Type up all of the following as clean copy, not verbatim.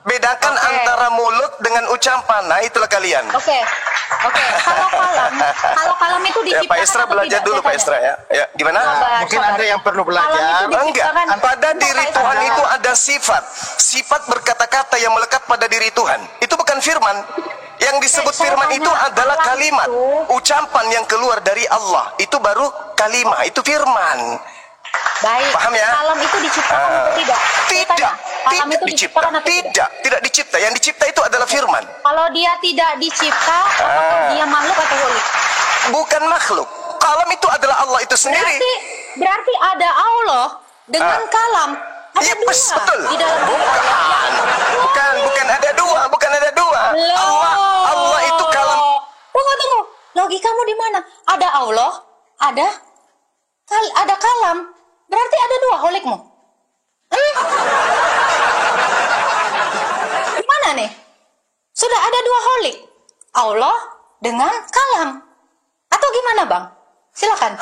Bedakan antara mulut dengan ucapan. Nah, itulah kalian. Oke. Kalau kalam itu diciptakan ya, Pak Esra belajar dulu, Pak Esra ya. Ya, gimana? Mungkin ada yang perlu belajar. Enggak. Pada diri Tuhan itu ada sifat berkata-kata yang melekat pada diri Tuhan. Itu bukan firman. Yang disebut firman itu adalah kalimat, ucapan yang keluar dari Allah. Itu baru kalimat, itu firman. Baik. Paham ya? Kalam itu diciptakan atau tidak? Tidak dicipta. Tidak dicipta. Yang dicipta itu adalah firman. Kalau dia tidak dicipta, apakah dia makhluk atau holik? Bukan makhluk. Kalam itu adalah Allah itu sendiri. Berarti ada Allah dengan kalam. Ada dua betul. Di dalam bukan ada dua. Allah itu kalam. Tunggu. Logikamu di mana? Ada Allah, ada kalam. Berarti ada dua holikmu. Gimana nih? Sudah ada dua holik. Allah dengan kalam. Atau gimana, Bang? Silakan.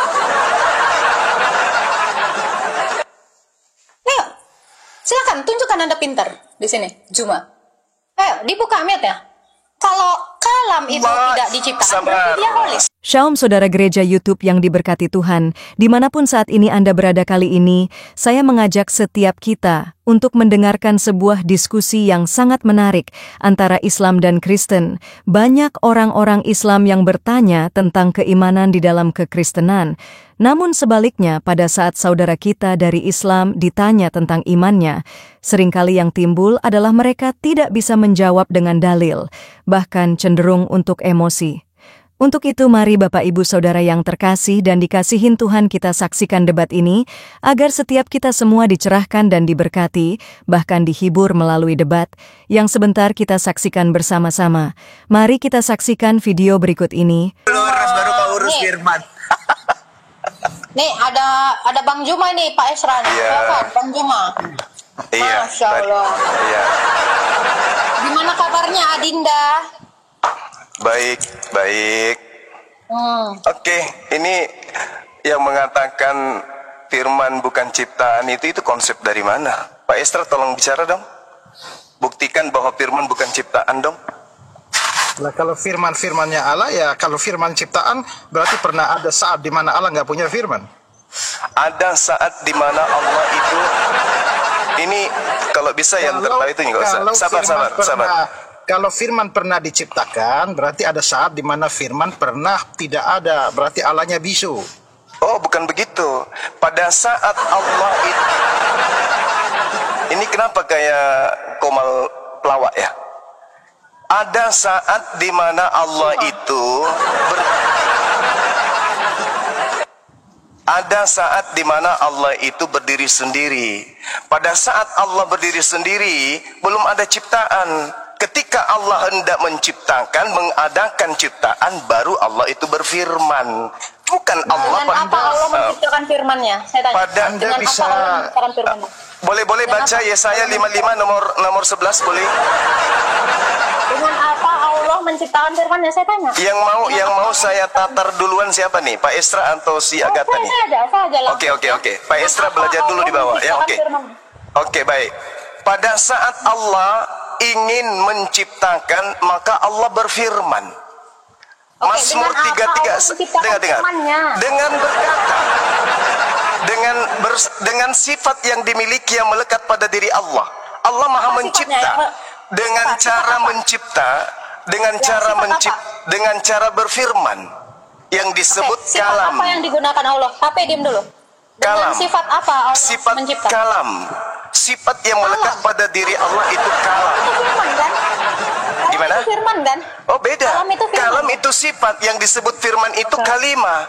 Ayo. Silakan tunjukkan Anda pintar di sini, Juma. Ayo, dibuka mic-nya. Kalau kalam itu tidak diciptakan, berarti dia holik. Shalom saudara gereja YouTube yang diberkati Tuhan, dimanapun saat ini Anda berada kali ini, saya mengajak setiap kita untuk mendengarkan sebuah diskusi yang sangat menarik antara Islam dan Kristen. Banyak orang-orang Islam yang bertanya tentang keimanan di dalam kekristenan. Namun sebaliknya, pada saat saudara kita dari Islam ditanya tentang imannya, seringkali yang timbul adalah mereka tidak bisa menjawab dengan dalil, bahkan cenderung untuk emosi. Untuk itu mari Bapak Ibu Saudara yang terkasih dan dikasihin Tuhan, kita saksikan debat ini agar setiap kita semua dicerahkan dan diberkati, bahkan dihibur melalui debat yang sebentar kita saksikan bersama-sama. Mari kita saksikan video berikut ini. Baru kau urus firman. Nih ada Bang Juma nih, Pak Esra nih. Iya. Bang Juma. Iya. Masya Allah. Iya. Gimana kabarnya Adinda? Baik. Oke, ini yang mengatakan firman bukan ciptaan itu konsep dari mana? Pak Esra tolong bicara dong. Buktikan bahwa firman bukan ciptaan dong. Nah, kalau firmannya Allah ya, kalau firman ciptaan berarti pernah ada saat di mana Allah nggak punya firman. Ada saat di mana Allah itu, ini kalau bisa yang tertawa itu nggak usah. Sabar. Kalau firman pernah diciptakan, berarti ada saat di mana firman pernah tidak ada, berarti Allahnya bisu. Oh, bukan begitu. Pada saat Allah itu, ini kenapa kayak Komal pelawak ya? Ada saat di mana Allah itu ada saat di mana Allah itu berdiri sendiri. Pada saat Allah berdiri sendiri, belum ada ciptaan. Ketika Allah hendak menciptakan, mengadakan ciptaan, baru Allah itu berfirman. Bukan Allah. Dengan apa Allah menciptakan firman-Nya? Saya tanya. Dengan bisa, apa Allah menciptakan firman-Nya? Boleh baca Yesaya 55 nomor 11 boleh? Dengan apa Allah menciptakan firman-Nya? Saya tanya. Yang mau saya tatar duluan siapa nih? Pak Esra atau si Agatha nih? Saya aja langsung. Oke. Pak Esra belajar dulu di bawah ya. Oke, baik. Pada saat Allah ingin menciptakan, maka Allah berfirman. Mazmur 33 dengar. Dengan berkata, dengan sifat yang dimiliki yang melekat pada diri Allah. Allah Maha mencipta. Dengan cara mencipta, dengan cara berfirman yang disebut kalam. Apa yang digunakan Allah? Tapi diam dulu. Dengan sifat apa Allah mencipta? Kalam. Sifat yang melekat pada diri Allah itu kalam. Itu firman kan? Gimana? Itu firman kan? Oh, beda. Kalam itu sifat, yang disebut firman itu kalimah.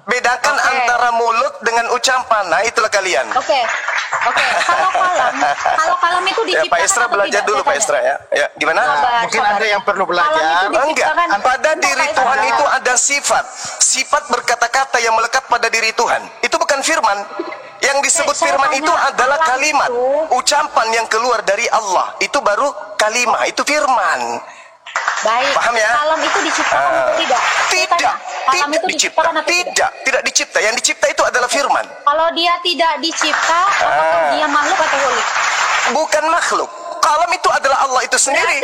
Bedakan antara mulut dengan ucapan. Nah, itulah kalian. Oke. Kalau kalam itu diciptakan. Pak Esra belajar dulu, Pak Esra ya. Ya, gimana? Mungkin ada yang perlu belajar. Enggak. Pada diri Tuhan itu ada sifat berkata-kata yang melekat pada diri Tuhan. Itu bukan firman. Yang disebut firman itu adalah kalimat, ucapan yang keluar dari Allah. Itu baru kalimat, itu firman. Baik. Paham ya? Kalam itu diciptakan atau tidak? Tidak dicipta. Yang dicipta itu adalah firman. Kalau dia tidak dicipta, apakah dia makhluk atau holik? Bukan makhluk. Kalam itu adalah Allah itu sendiri.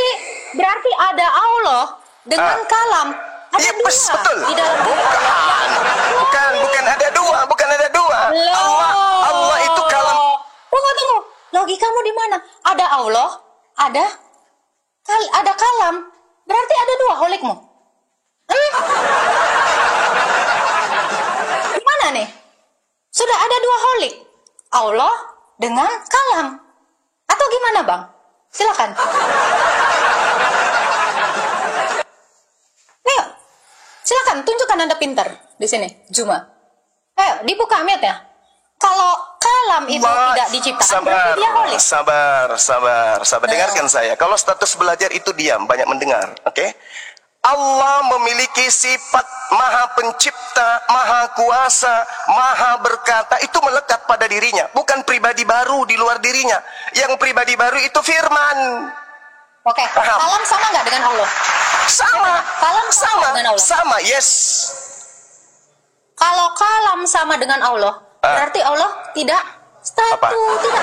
Berarti ada Allah dengan kalam. Ada Iya, dua betul. di dalam diri Allah. Bukan ada dua, bukan ada dua. Allah itu kalam. Tunggu. Logikamu di mana? Ada Allah, ada kalam. Berarti ada dua holikmu. Gimana nih? Sudah ada dua holik. Allah dengan kalam. Atau gimana, Bang? Silakan. Ayo. Silakan tunjukkan Anda pintar di sini, Juma. Ayo, dibuka ayatnya. Kalau kalam itu tidak diciptakan, berarti dia holik. Sabar. Dengarkan saya. Kalau status belajar itu diam, banyak mendengar. Oke? Allah memiliki sifat maha pencipta, maha kuasa, maha berkata. Itu melekat pada dirinya. Bukan pribadi baru di luar dirinya. Yang pribadi baru itu firman. Oke, kalam sama nggak dengan Allah? Sama. Kalam sama dengan Allah? Sama, yes. Kalau kalam sama dengan Allah, berarti Allah tidak statu, tidak.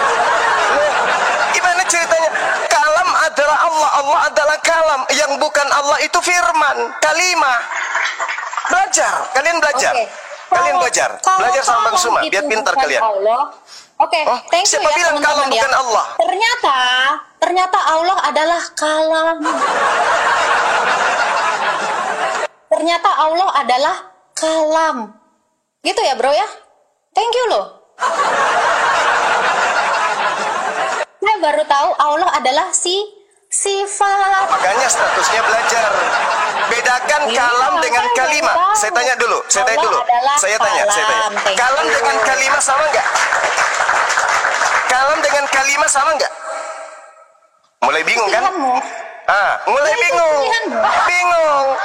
Gimana ceritanya? Kalam adalah Allah, Allah adalah kalam. Yang bukan Allah itu firman, kalimah. Belajar, kalian belajar. Oke. Kalian belajar. Belajar sama Bang Suma, biar pintar kalian. Allah. Oke, thank you siapa ya bilang kalam teman-teman ya. bukan Allah? Ternyata Allah adalah kalam. Ternyata Allah adalah kalam. Gitu ya, Bro ya? Thank you loh. Saya baru tahu Allah adalah sifat. Makanya statusnya belajar. Bedakan kalam dengan kalimah. Saya tanya dulu. Saya tanya. Kalam dengan kalimah sama enggak? Kalam dengan kalimah sama enggak? Mulai bingung kan? Mulai bingung.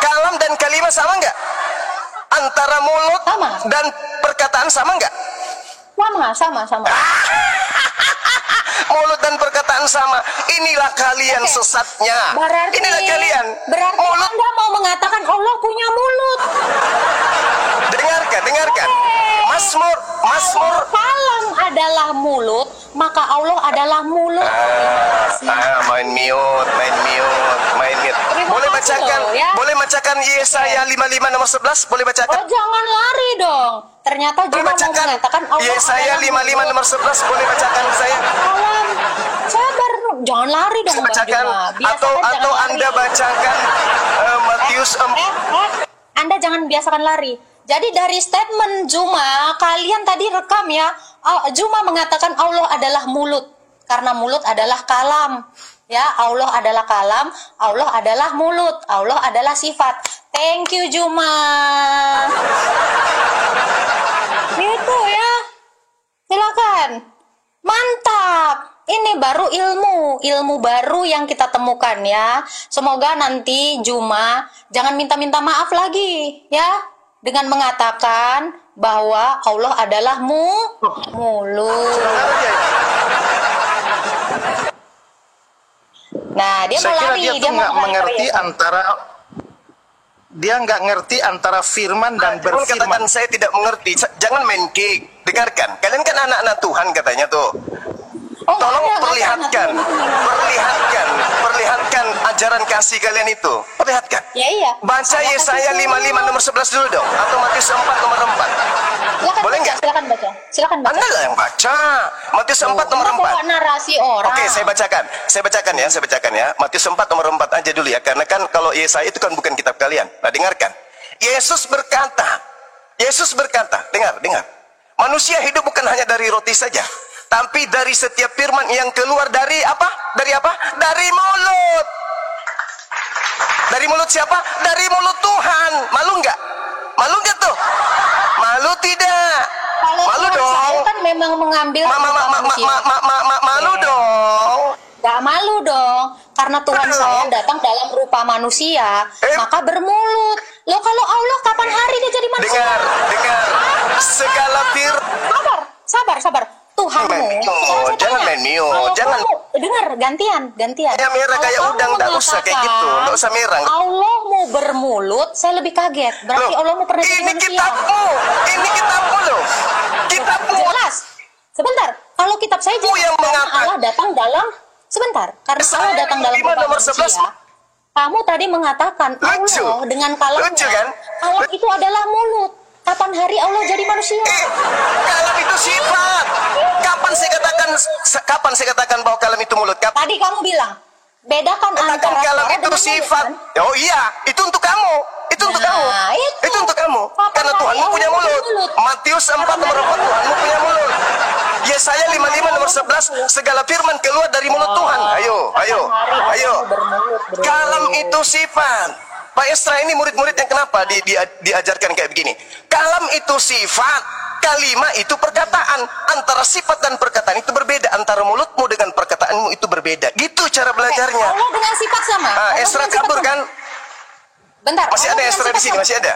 Kalam dan kalimah sama enggak? Antara mulut dan perkataan sama enggak? Sama. Mulut dan perkataan sama. Inilah kalian sesatnya. Inilah kalian. Berarti Anda mau mengatakan Allah punya mulut. Dengarkan. Mazmur. Kalau kalam adalah mulut, maka Allah adalah mulut. Main mute. Boleh bacakan Yesaya 55 nomor 11? Boleh bacakan? Oh, jangan lari dong. Ternyata Boleh Juma bacakan mengatakan Allah Yesaya 55 nomor 11? Boleh bacakan saya? kalam. Sabar, jangan lari dong, Bang Bacakan Juma. atau Anda bacakan Matius 4. Anda jangan biasakan lari. Jadi dari statement Juma, kalian tadi rekam ya, Juma mengatakan Allah adalah mulut. Karena mulut adalah kalam. Ya, Allah adalah kalam, Allah adalah mulut, Allah adalah sifat. Thank you Juma. Gitu ya. Silakan. Mantap. Ini baru ilmu baru yang kita temukan ya. Semoga nanti Juma jangan minta-minta maaf lagi ya, dengan mengatakan bahwa Allah adalah mulut. Nah, dia mau lari, dia nggak mengerti dia nggak ngerti antara firman dan berfirman. Katakan saya tidak mengerti. Jangan main kick. Dengarkan. Kalian kan anak-anak Tuhan katanya tuh. Tolong perlihatkan ajaran kasih kalian itu. Perlihatkan. Ya, iya. Baca Yesaya 55 nomor 11 dulu dong, atau Matius 4 nomor 4. Boleh nggak? Silakan baca. Anda lah yang baca. Matius 4 nomor 4. Narasi orang. Oke, saya bacakan ya. Matius 4 nomor 4 aja dulu ya, karena kan kalau Yesaya itu kan bukan kitab kalian. Nah, dengarkan. Yesus berkata, dengar. Manusia hidup bukan hanya dari roti saja, tapi dari setiap firman yang keluar dari apa? Dari mulut. Dari mulut siapa? Dari mulut Tuhan. Malu nggak tuh? Malu tidak? Malu dong. Saya kan memang mengambil malu dong. Gak malu dong, karena Tuhan saya datang dalam rupa manusia, maka bermulut. Loh, kalau Allah kapan hari dia jadi manusia? Dengar. Segala firman. Sabar. Tuhanmu. Jangan main mute. Jangan. Dengar, gantian. Ya merah kayak udang, enggak usah kayak gitu. Enggak usah merah. Allahmu bermulut, saya lebih kaget. Berarti Allahmu pernah jadi manusia. Ini kitabmu loh. Kitabmu. Jelas. Sebentar. Kalau kitab saya jelas, yang mengatakan Allah datang dalam Sebentar, karena Saya Allah datang dalam 5 nomor bentuk 11. manusia. Kamu tadi mengatakan Lucu. Allah dengan kalamnya. Lucu kan? Kalam itu adalah mulut. Kapan hari Allah jadi manusia? Kalam itu sifat. Kapan saya katakan bahwa kalam itu mulut? Tadi kamu bilang bedakan Katakan antara kalam suara itu dengan sifat. mulut, kan? Oh iya, itu untuk kamu. Itu untuk Nah, kamu. itu. Itu untuk kamu. Kapan Karena hari Tuhanmu Allah punya jadi mulut. mulut? Matius 4 nomor 4, Tuhanmu punya mulut. Yesaya 55 nomor 11, segala firman keluar dari mulut Tuhan. Ayo. Kalam itu sifat. Pak Esra ini murid-murid yang kenapa diajarkan kayak begini? Kalam itu sifat, kalimah itu perkataan. Antara sifat dan perkataan itu berbeda. Antara mulutmu dengan perkataanmu itu berbeda. Gitu cara belajarnya. Allah dengan sifat sama. Allah Esra dengan sifat kabur sama. kan? Bentar. Masih Allah ada dengan Esra sifat di sini, sama. masih ada.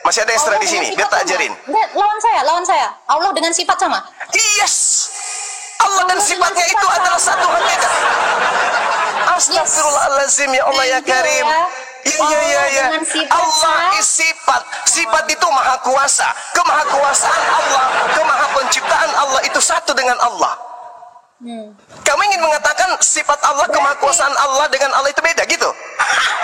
Masih ada Esra Allah di dengan sini. sifat Biar tak sama. ajarin. Enggak, lawan saya. Allah dengan sifat sama. Yes. Allah dan sifatnya itu adalah satu hakikat. Astagfirullahaladzim, ya Allah ya Karim. Iya. Allah is sifat. Sifat itu maha kuasa. Kemahakuasaan Allah, kemaha penciptaan Allah itu satu dengan Allah. Kamu ingin mengatakan sifat Allah, kemahakuasaan Allah dengan Allah itu beda gitu?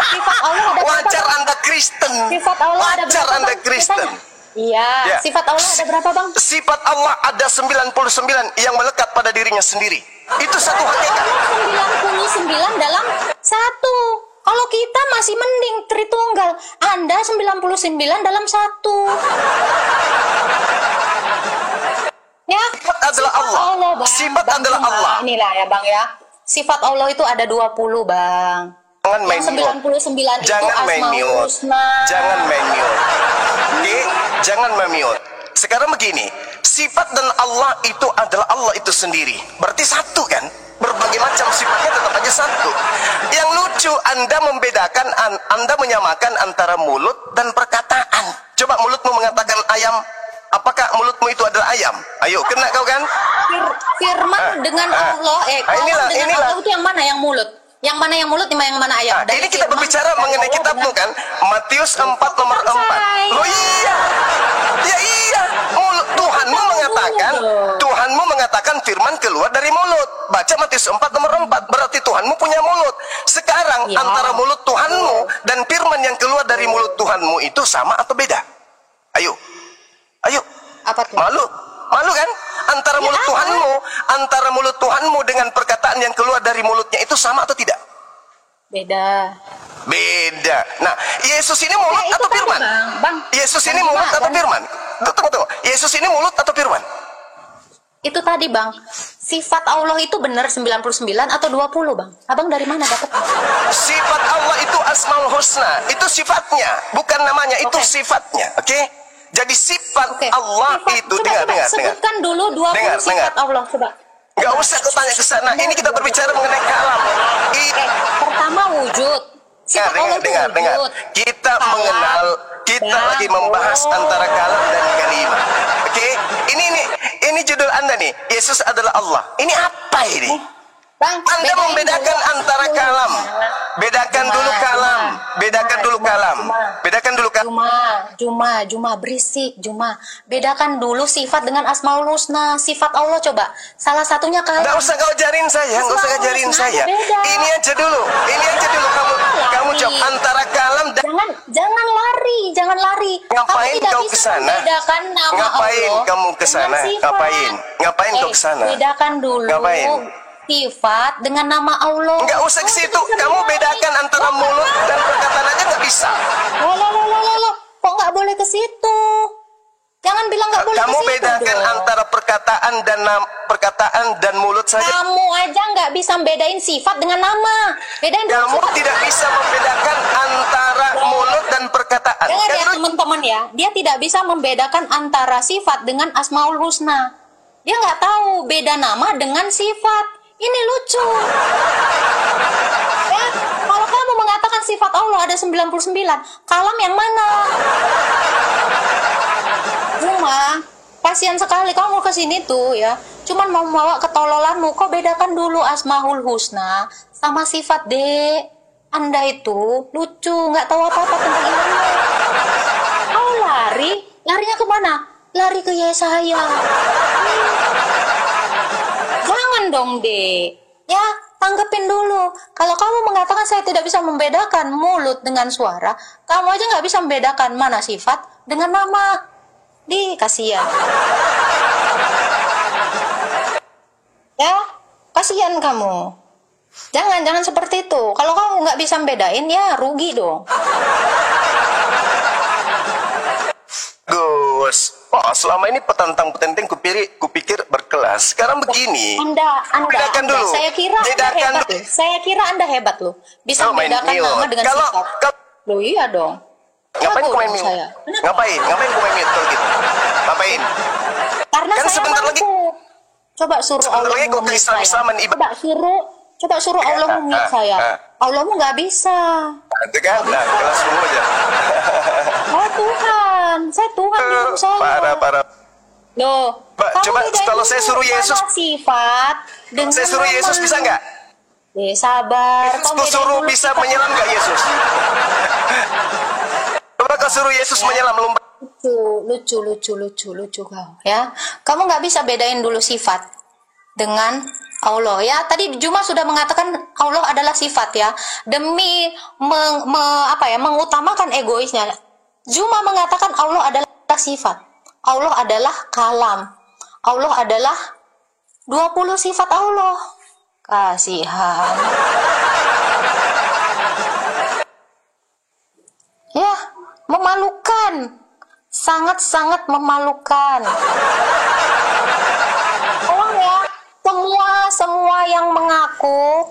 Sifat Allah ada berapa, Wajar Bang? Anda Kristen. Sifat Allah ada Wajar berapa, Anda Bang? Kristen. Iya, Ya. sifat Allah ada berapa, Bang? Sifat Allah ada 99 yang melekat pada dirinya sendiri. Itu satu hakikat. Allah 99 dalam satu. Kalau kita masih mending Tritunggal. Anda 99 dalam satu. Ya, Sifat adalah Allah. Bang. Sifat Bang, adalah Bang. Allah. Inilah ya, Bang ya. Sifat Allah itu ada 20, Bang. Jangan main Yang 99 itu Jangan main Asmaul mute. Husna. Jangan main mute. Oke? Jangan main mute. Sekarang begini, sifat dan Allah itu adalah Allah itu sendiri. Berarti satu kan? Berbagai macam sifatnya tetap aja satu. Yang lucu, Anda membedakan, Anda menyamakan antara mulut dan perkataan. Coba mulutmu mengatakan ayam. Apakah mulutmu itu adalah ayam? Ayo, kena kau kan? Firman dengan Allah, inilah. Allah itu yang mana yang mulut? Yang mana yang mulut, yang mana ayam? Ini kita berbicara mengenai kitabmu kan? Matius 4 nomor 4. Oh iya. Ya iya. Tuhanmu mengatakan firman keluar dari mulut. Baca Matius 4 nomor 4. Berarti Tuhanmu punya mulut. Sekarang Ya. antara mulut Tuhanmu dan firman yang keluar dari mulut Tuhanmu itu sama atau beda? Ayo. Apa tuh? Malu kan? Antara mulut Tuhanmu dengan perkataan yang keluar dari mulutnya itu sama atau tidak? Beda. Nah, Yesus ini mulut Itu atau tadi, firman? Bang. Yesus ini mulut atau firman? Tunggu. Yesus ini mulut atau firman? Itu tadi, Bang. Sifat Allah itu benar 99 atau 20, Bang? Abang dari mana dapat? Sifat Allah itu Asmaul Husna. Itu sifatnya, bukan namanya, itu Oke. sifatnya. Oke? Jadi sifat Oke. Allah Sifat- itu coba, dengar. sebutkan dulu 20 Dengar. sifat Allah, coba. Enggak usah kau tanya ke sana. Ini kita berbicara mengenai kalam. Pertama wujud. Sifat Allah itu Dengar. wujud. Kita Kalam, mengenal, kita dan lagi membahas Allah. antara kalam dan kalimah. Oke? Ini judul Anda nih. Yesus adalah Allah. Ini apa ini? Bang, Anda bedain membedakan dulu. antara kalam. Bedakan dulu kalam. Bedakan dulu kalam. Bedakan dulu kalam. Juma, berisik, Juma. Bedakan dulu sifat dengan Asmaul Husna. Sifat Allah coba. Salah satunya kalam. Nggak usah kau ajarin saya, nggak usah ngajarin Asmaul saya. Husna beda. Ini aja dulu kamu jawab antara kalam dan Jangan lari. Ngapain Kamu tidak kau bisa kesana? membedakan nama Ngapain Allah kamu kesana? dengan sifat. Ngapain kau kesana? Bedakan dulu. Ngapain? Sifat dengan nama Allah. Nggak usah ke Kamu situ. tidak bisa Kamu bedain. bedakan antara mulut dan perkataan aja nggak bisa. Loh. Kok nggak boleh ke situ? Jangan bilang nggak boleh Kamu ke situ bedakan dong. antara perkataan dan mulut saja. Kamu aja nggak bisa bedain sifat dengan nama. Bedain dulu Kamu sifat. tidak bisa membedakan antara mulut dan perkataan. Dengar Kan ya lu- teman-teman ya, dia tidak bisa membedakan antara sifat dengan Asmaul Husna. Dia nggak tahu beda nama dengan sifat. Ini lucu. Ya, kalau kamu mengatakan sifat Allah ada 99, kalam yang mana? Cuma, kasihan sekali kamu ke sini tuh ya. Cuman mau bawa ketololanmu, kok bedakan dulu Asmaul Husna sama sifat dek. Anda itu lucu, nggak tahu apa-apa tentang ilmu. Kau larinya kemana? Lari ke Yesaya. Jangan dong, dek. Ya, tanggepin dulu. Kalau kamu mengatakan saya tidak bisa membedakan mulut dengan suara, kamu aja nggak bisa membedakan mana sifat dengan nama. Kasihan. Ya, kasihan kamu. Jangan seperti itu. Kalau kamu nggak bisa membedain, ya rugi dong. Gus, selama ini petentang-petenteng kupikir berkelas. Sekarang begini. Bedakan dulu. Saya kira Anda hebat loh. Bisa membedakan nama dengan sifat. Loh iya dong. Ngapain ku main mute? Ngapain ku main mute kalau gitu? Ngapain? Karena kan saya sebentar mampu. lagi. Coba suruh Allah mute saya. Coba suruh Allah mute saya. Allahmu nggak bisa. Itu kan, kelas semua aja. Oh Tuhan, saya Tuhan di rumah saya. Parah. Loh, coba kalau saya suruh Yesus sifat dengan saya suruh Yesus bisa nggak? Sabar. Kau suruh bisa menyelam nggak Yesus? Coba kau suruh Yesus menyelam lomba. Lucu kau ya. Kamu nggak bisa bedain dulu sifat dengan Allah ya. Tadi Juma sudah mengatakan Allah adalah sifat ya. Demi mengutamakan egoisnya, Juma mengatakan Allah adalah sifat. Allah adalah kalam. Allah adalah 20 sifat Allah. Kasihan. Ya, memalukan. Sangat-sangat memalukan. Tolong ya, semua yang mengaku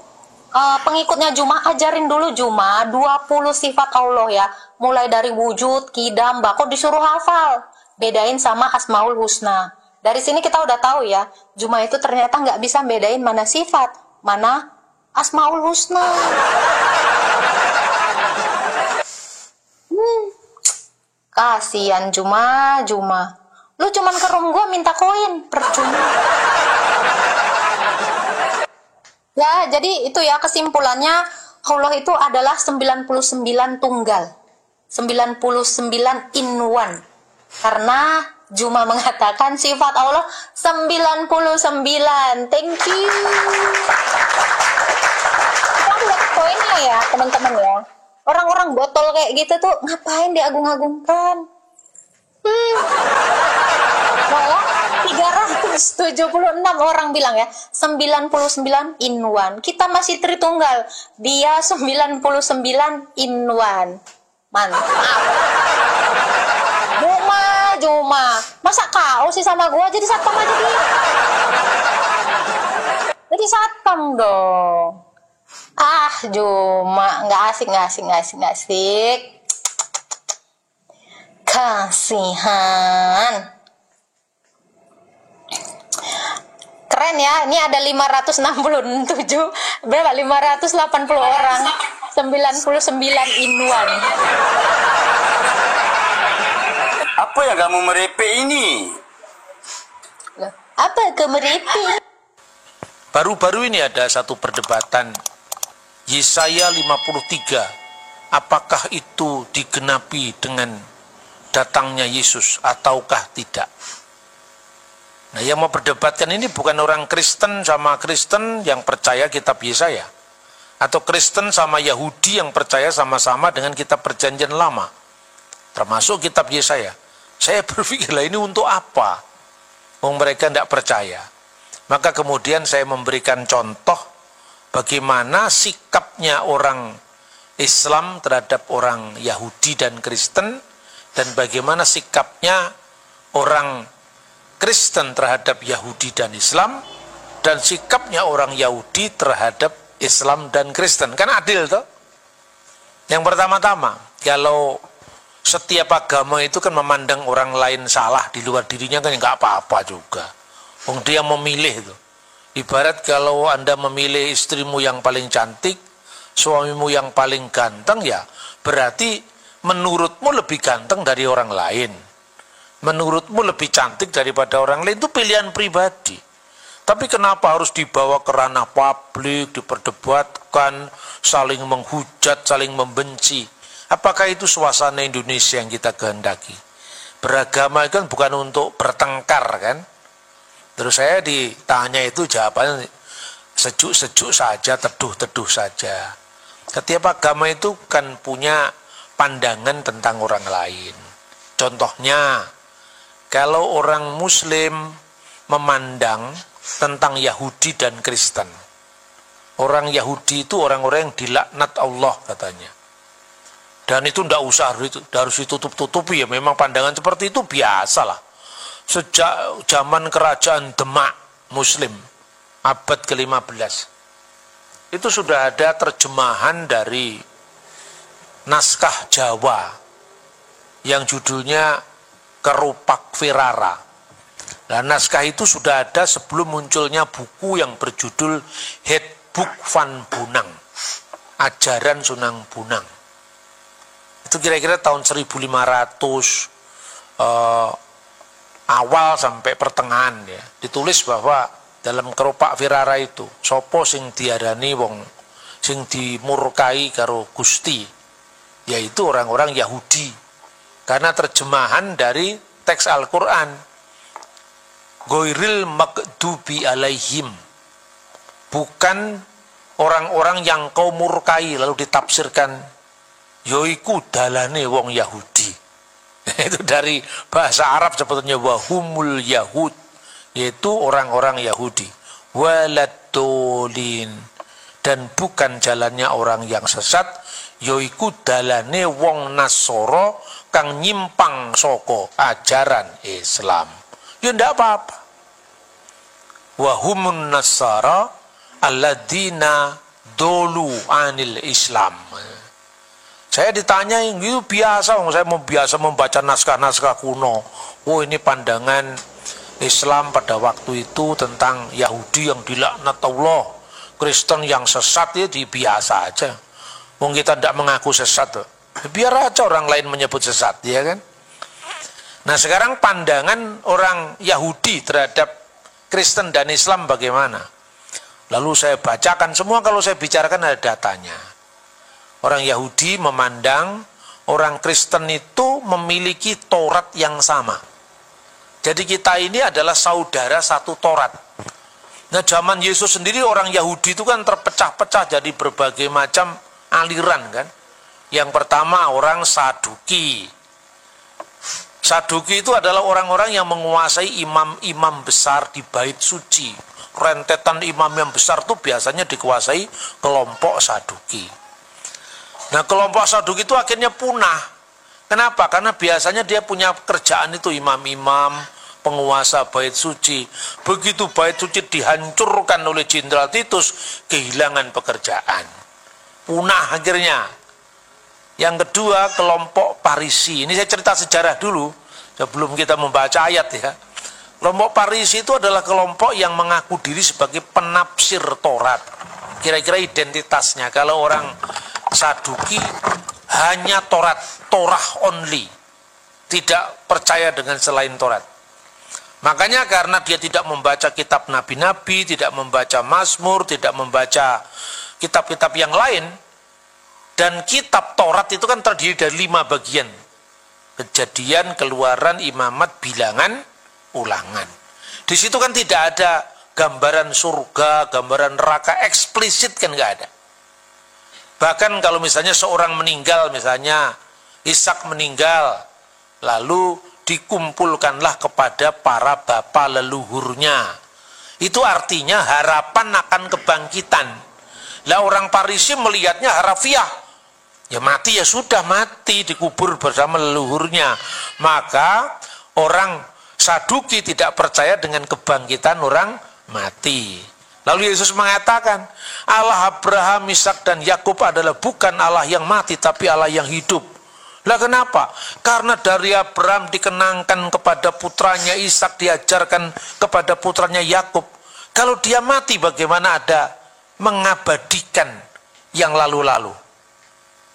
pengikutnya Juma, ajarin dulu Juma 20 sifat Allah ya. Mulai dari wujud, qidam, bako disuruh hafal. Bedain sama Asmaul Husna. Dari sini kita udah tahu ya, Juma itu ternyata nggak bisa bedain mana sifat, mana Asmaul Husna. Kasian Juma. Lu cuman ke room gua minta koin, percuma. Ya, jadi itu ya kesimpulannya, Allah itu adalah 99 tunggal. 99 in one. Karena Juma mengatakan sifat Allah 99. Thank you. Kita lihat poinnya ya, teman-teman ya. Orang-orang botol kayak gitu tuh ngapain diagung-agungkan? Malah 376 orang bilang ya 99 in one. Kita masih Tritunggal, dia 99 in one. Mantap. Juma, masa kau sih sama gua, jadi satpam aja dia. Jadi satpam dong. Juma nggak asik. Kasihan. Keren ya, ini ada 567, berapa? 580 orang, 99 in one. Apa yang kamu merepek ini? Apa kemerepek? Baru-baru ini ada satu perdebatan Yesaya 53. Apakah itu digenapi dengan datangnya Yesus ataukah tidak? Nah, yang mau perdebatkan ini bukan orang Kristen sama Kristen yang percaya kitab Yesaya, atau Kristen sama Yahudi yang percaya sama-sama dengan kitab Perjanjian Lama, termasuk kitab Yesaya. Saya berpikirlah ini untuk apa? Mereka tidak percaya. Maka kemudian saya memberikan contoh bagaimana sikapnya orang Islam terhadap orang Yahudi dan Kristen, dan bagaimana sikapnya orang Kristen terhadap Yahudi dan Islam, dan sikapnya orang Yahudi terhadap Islam dan Kristen. Kan adil toh? Yang pertama-tama, kalau setiap agama itu kan memandang orang lain salah di luar dirinya kan nggak apa-apa juga. Dia memilih itu. Ibarat kalau Anda memilih istrimu yang paling cantik, suamimu yang paling ganteng, ya berarti menurutmu lebih ganteng dari orang lain. Menurutmu lebih cantik daripada orang lain, itu pilihan pribadi. Tapi kenapa harus dibawa ke ranah publik, diperdebatkan, saling menghujat, saling membenci? Apakah itu suasana Indonesia yang kita kehendaki? Beragama itu kan bukan untuk bertengkar kan? Terus saya ditanya itu jawabannya sejuk-sejuk saja, teduh-teduh saja. Setiap agama itu kan punya pandangan tentang orang lain. Contohnya, kalau orang Muslim memandang tentang Yahudi dan Kristen. Orang Yahudi itu orang-orang yang dilaknat Allah katanya. Dan itu tidak usah harus ditutup-tutupi ya. Memang pandangan seperti itu biasalah. Sejak zaman kerajaan Demak Muslim, abad ke-15. Itu sudah ada terjemahan dari naskah Jawa yang judulnya Kerupak Firara. Nah, naskah itu sudah ada sebelum munculnya buku yang berjudul Headbook van Bunang, Ajaran Sunan Bunang. Itu kira-kira tahun 1500 awal sampai pertengahan ya. Ditulis bahwa dalam Kerupak Firara itu sopo sing diarani wong sing dimurkai karo Gusti, yaitu orang-orang Yahudi. Karena terjemahan dari teks Al-Qur'an. Ghairil maghdubi alaihim, bukan orang-orang yang kau murkai, lalu ditafsirkan yoiku dalane wong Yahudi. Itu dari bahasa Arab sebetulnya wahumul Yahud, yaitu orang-orang Yahudi. Waladolin, dan bukan jalannya orang yang sesat, yoiku dalane wong Nasoro kang nyimpang soko ajaran Islam. Ya tidak apa-apa. Wahumun nasara alladzina dolu anil Islam. Saya ditanya itu biasa, saya mau biasa membaca naskah-naskah kuno. Oh, ini pandangan Islam pada waktu itu tentang Yahudi yang dilaknat Allah, Kristen yang sesat, ya biasa aja. Wong kita tidak mengaku sesat, biar aja orang lain menyebut sesat, ya kan? Nah, sekarang pandangan orang Yahudi terhadap Kristen dan Islam bagaimana? Lalu saya bacakan semua, kalau saya bicarakan ada datanya. Orang Yahudi memandang orang Kristen itu memiliki Taurat yang sama. Jadi kita ini adalah saudara satu Taurat. Nah, zaman Yesus sendiri orang Yahudi itu kan terpecah-pecah jadi berbagai macam aliran kan. Yang pertama orang Saduki. Saduki itu adalah orang-orang yang menguasai imam-imam besar di bait suci. Rentetan imam yang besar itu biasanya dikuasai kelompok Saduki. Nah, kelompok Saduki itu akhirnya punah. Kenapa? Karena biasanya dia punya kerjaan itu imam-imam, penguasa bait suci. Begitu bait suci dihancurkan oleh Jenderal Titus, kehilangan pekerjaan. Punah akhirnya. Yang kedua, kelompok Parisi. Ini saya cerita sejarah dulu, sebelum kita membaca ayat ya. Kelompok Parisi itu adalah kelompok yang mengaku diri sebagai penafsir Taurat. Kira-kira identitasnya, kalau orang Saduki hanya Taurat, Torah only. Tidak percaya dengan selain Taurat. Makanya karena dia tidak membaca kitab nabi-nabi, tidak membaca Mazmur, tidak membaca kitab-kitab yang lain, dan kitab Taurat itu kan terdiri dari 5 bagian. Kejadian, Keluaran, Imamat, Bilangan, Ulangan. Di situ kan tidak ada gambaran surga, gambaran neraka eksplisit kan nggak ada. Bahkan kalau misalnya seorang meninggal, misalnya Ishak meninggal, lalu dikumpulkanlah kepada para bapa leluhurnya. Itu artinya harapan akan kebangkitan. Lah orang Parisi melihatnya harafiah. Ya mati ya sudah mati, dikubur bersama leluhurnya. Maka orang Saduki tidak percaya dengan kebangkitan orang mati. Lalu Yesus mengatakan, Allah Abraham, Ishak dan Yakub adalah bukan Allah yang mati, tapi Allah yang hidup. Lah kenapa? Karena dari Abraham dikenangkan kepada putranya Ishak, diajarkan kepada putranya Yakub. Kalau dia mati, bagaimana ada mengabadikan yang lalu-lalu?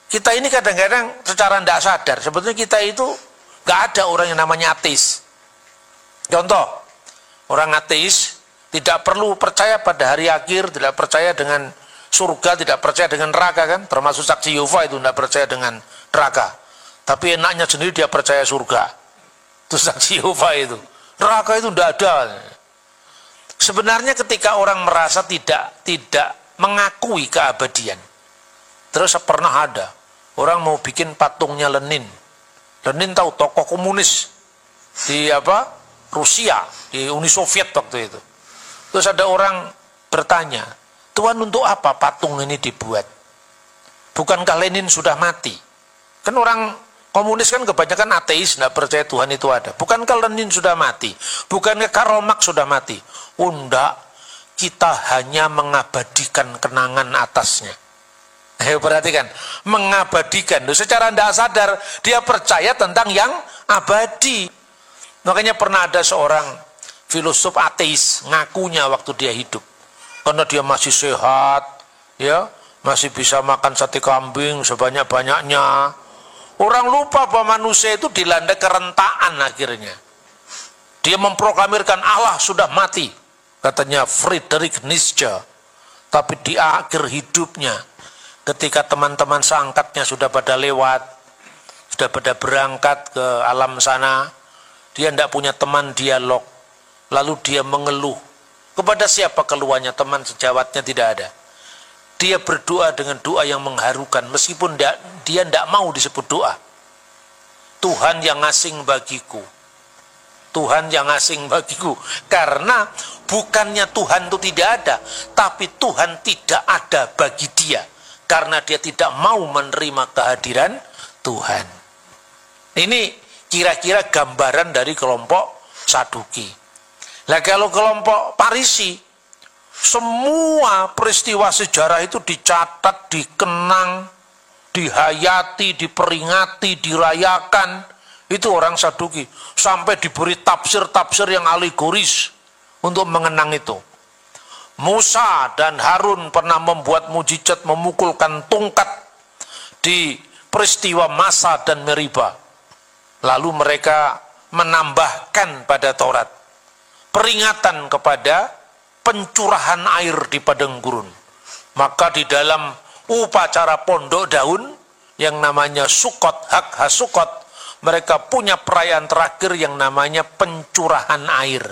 Kita ini kadang-kadang secara tidak sadar, sebetulnya kita itu nggak ada orang yang namanya ateis. Contoh, orang ateis tidak perlu percaya pada hari akhir, tidak percaya dengan surga, tidak percaya dengan neraka kan, termasuk saksi Yehova itu tidak percaya dengan neraka. Tapi enaknya sendiri dia percaya surga. Itu saksi Yehova itu. Neraka itu tidak ada. Sebenarnya ketika orang merasa tidak mengakui keabadian, terus pernah ada orang mau bikin patungnya Lenin. Lenin tahu, tokoh komunis di Rusia, di Uni Soviet waktu itu. Terus ada orang bertanya, Tuhan, untuk apa patung ini dibuat? Bukankah Lenin sudah mati? Kan orang komunis kan kebanyakan ateis, tidak percaya Tuhan itu ada. Bukankah Lenin sudah mati? Bukankah Karl Marx sudah mati? Oh enggak, kita hanya mengabadikan kenangan atasnya. Ayo perhatikan, mengabadikan. Secara tidak sadar, dia percaya tentang yang abadi. Makanya pernah ada seorang filosof ateis, ngakunya waktu dia hidup. Karena dia masih sehat, ya, masih bisa makan sate kambing sebanyak-banyaknya. Orang lupa bahwa manusia itu dilanda kerentaan akhirnya. Dia memproklamirkan Allah sudah mati, katanya Friedrich Nietzsche. Tapi di akhir hidupnya, ketika teman-teman seangkatnya sudah pada lewat, sudah pada berangkat ke alam sana, dia tidak punya teman dialog. Lalu dia mengeluh. Kepada siapa keluhannya? Teman sejawatnya tidak ada. Dia berdoa dengan doa yang mengharukan, meskipun dia tidak mau disebut doa. Tuhan yang asing bagiku. Tuhan yang asing bagiku. Karena bukannya Tuhan itu tidak ada, tapi Tuhan tidak ada bagi dia. Karena dia tidak mau menerima kehadiran Tuhan. Ini kira-kira gambaran dari kelompok Saduki. Nah kalau kelompok Parisi, semua peristiwa sejarah itu dicatat, dikenang, dihayati, diperingati, dirayakan. Itu orang Saduki. Sampai diberi tafsir-tafsir yang alegoris untuk mengenang itu. Musa dan Harun pernah membuat mujizat memukulkan tongkat di peristiwa Masa dan Meriba. Lalu mereka menambahkan pada Taurat peringatan kepada pencurahan air di padang gurun. Maka di dalam upacara pondok daun yang namanya Sukot, Hak Hasukot, mereka punya perayaan terakhir yang namanya pencurahan air,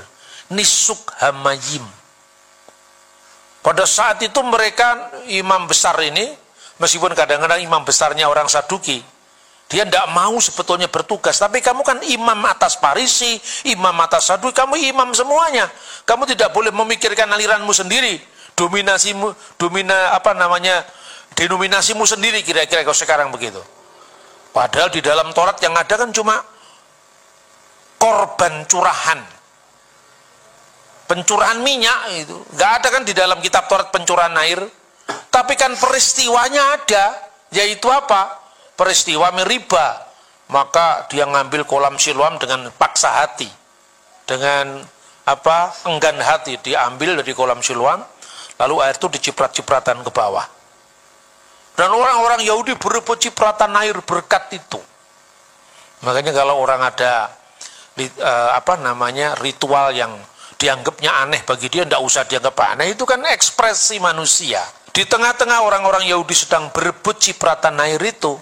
Nisuk Hamayim. Pada saat itu mereka, imam besar ini, meskipun kadang-kadang imam besarnya orang Saduki, dia tidak mau sebetulnya bertugas. Tapi kamu kan imam atas Parisi, imam atas Saduki, kamu imam semuanya. Kamu tidak boleh memikirkan aliranmu sendiri, denominasimu sendiri, kira-kira kalau sekarang begitu. Padahal di dalam Taurat yang ada kan cuma korban curahan. Pencurahan minyak itu nggak ada kan di dalam kitab Taurat pencurahan air, tapi kan peristiwanya ada, yaitu apa? Peristiwa Meriba. Maka dia ngambil kolam Siloam dengan paksa hati, dengan enggan hati, diambil dari kolam Siloam, lalu air itu diciprat-cipratan ke bawah. Dan orang-orang Yahudi berebut cipratan air berkat itu. Makanya kalau orang ada ritual yang dianggapnya aneh bagi dia, tidak usah dianggap aneh, itu kan ekspresi manusia. Di tengah-tengah orang-orang Yahudi sedang berebut cipratan air itu,